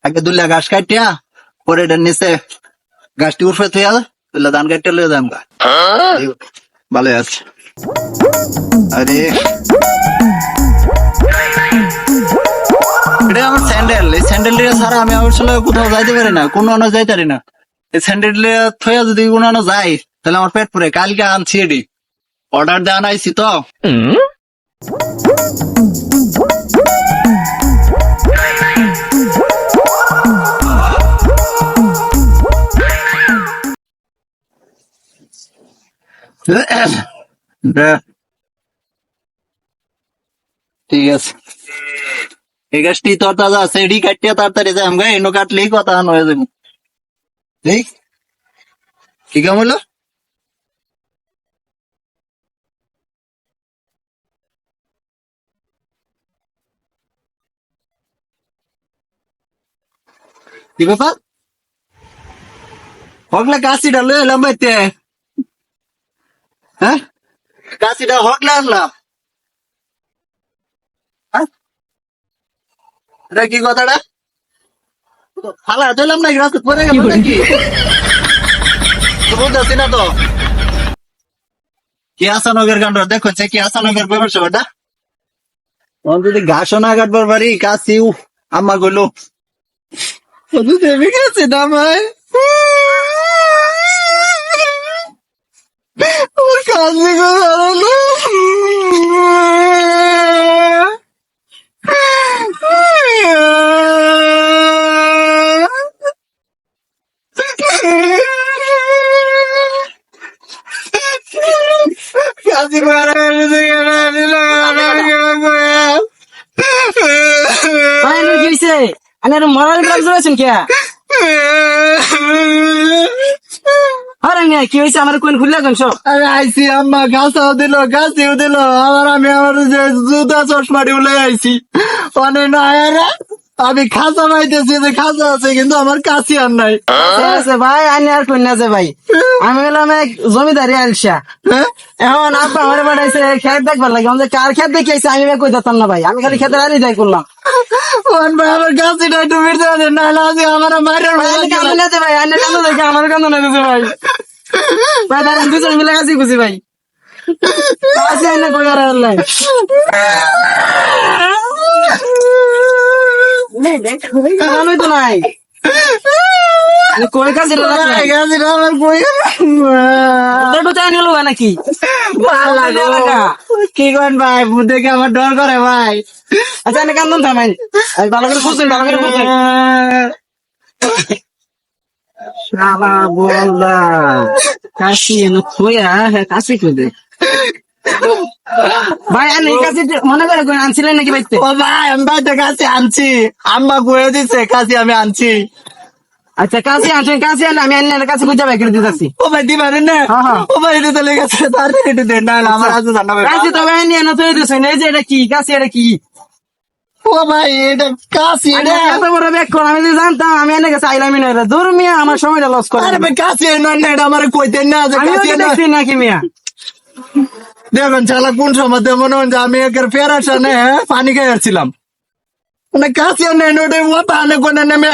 আগে দুলা ঘাস কাটিয়া পরে এটার নিচে গাছটি উঠে থইয়া তুলে ধান কাটতে লয়ে যাম গা। ভালো আছে। আরে এটা আমার স্যান্ডেল, এই স্যান্ডেল ছাড়া আমি আসলে কোথাও যাইতে পারি না, কোনো আনো যাইতে পারি না। এই স্যান্ডেল থইয়া যদি কোনো আনো যাই তাহলে আমার পেট পুরে। কালকে আনছি এটি, অর্ডার দেওয়া নাইছি তো। ঠিক আছে, এই গাছটি তোর তাজা আছে, এডি কাটিয়া তাড়াতাড়ি যাই আমগা, এনো কাটলেই কথা হয়ে যাবে। কি কাম হলো? কি ব্যাপার? হকলা কাশিটা লয়ে এলাম বাইতে। হ্যাঁ, কাশিটা হকলা আনলাম। হ্যাঁ? এটা কি কথাটা? ফালা দিলাম নাকি রাস্তা পরে গেল নাকি? বুঝতেছি না তো। কি আসানগের কাণ্ড দেখো, কি আসানগের ব্যাপার সেবাটা। যদি ঘাসও না কাটবার পারি, কাশি আম্মা গেল দেবে গেছে না ভাই। কাশি কাশি মরাল গ্রাম চলেছেন কে? আরে মেয়ে কি হয়েছে আমার কোন খুললে কেন সব? আরে আইসি আম্মা ঘাসাও দিল, ঘাসিও দিল, আমি আমার যে জুতা চশমাটি উলে আইছি অনেক না। আমি খাসা পাইতেছি যে খাসা আছে, কিন্তু আমার কাশি আর নাই। ভাই আনি আর কন্যা যে ভাই, আমি হলাম এক জমিদারি আলসা। এখন আব্বা আমার বাড়াইছে খেত দেখবার লাগে, আমাদের কার খেত দেখিয়েছে আমি কই দিতাম না ভাই, আমি খালি খেতে আলি যাই করলাম। ভাই আমার কাশিটা একটু মিটতে হবে, নাহলে আজকে আমার মায়ের ভাই আনে কান্দো দেখে আমার কান্দো না দিছে ভাই। ভাই তার দুজন মিলে কাছি খুশি ভাই, কাছি আনে কই আর আল্লাহ আমি তো নাই কই কাছে আমার বই নিল নাকি? কি করেন ভাই, ভূত দেখে আমার ডর করে ভাই। আচ্ছা এনে কান্দন থামেন, ভালো করে খুঁজছেন, ভালো করে খুঁজছেন। শালা বলদা কাশি এনে খোয়া হ্যাঁ কাশি খুঁজে ভাই। আর এই কাশি মনে করে আনছিলেন নাকি বাইতে? ও ভাই আমি বাড়িতে কাশি আনছি, আম্মা বয়ে দিচ্ছে কাশি আমি আনছি। আচ্ছা কাশি আনছেন, কাশি আনলে আমি আন্নার কাছে বুঝা ভাই করে দিতেছি। ও ভাই দিবারেন না, ও ভাই এটা চলে গেছে, তার একটু দেন না আমার আছে জানা ভাই। কাশি তো ভাই নিয়ে না তো দিছেন, এই যে এটা কি কাশি, এটা কি? ও ভাই এটা কাশি, এত বড় ব্যাগ কর, আমি যদি জানতাম আমি এনে গেছে আইলামি না, দূর মিয়া আমার সময়টা লস করে। আরে ভাই কাশি না এটা আমার কইতেন না যে কাশি দেখছি নাকি মিয়া। দেখুন চালা কোন সময় মনে হয় যে আমি একের ফেরার সামনে পানি খাই আসছিলাম, মানে কাশি নেই ওটা পানি কোনে নেমে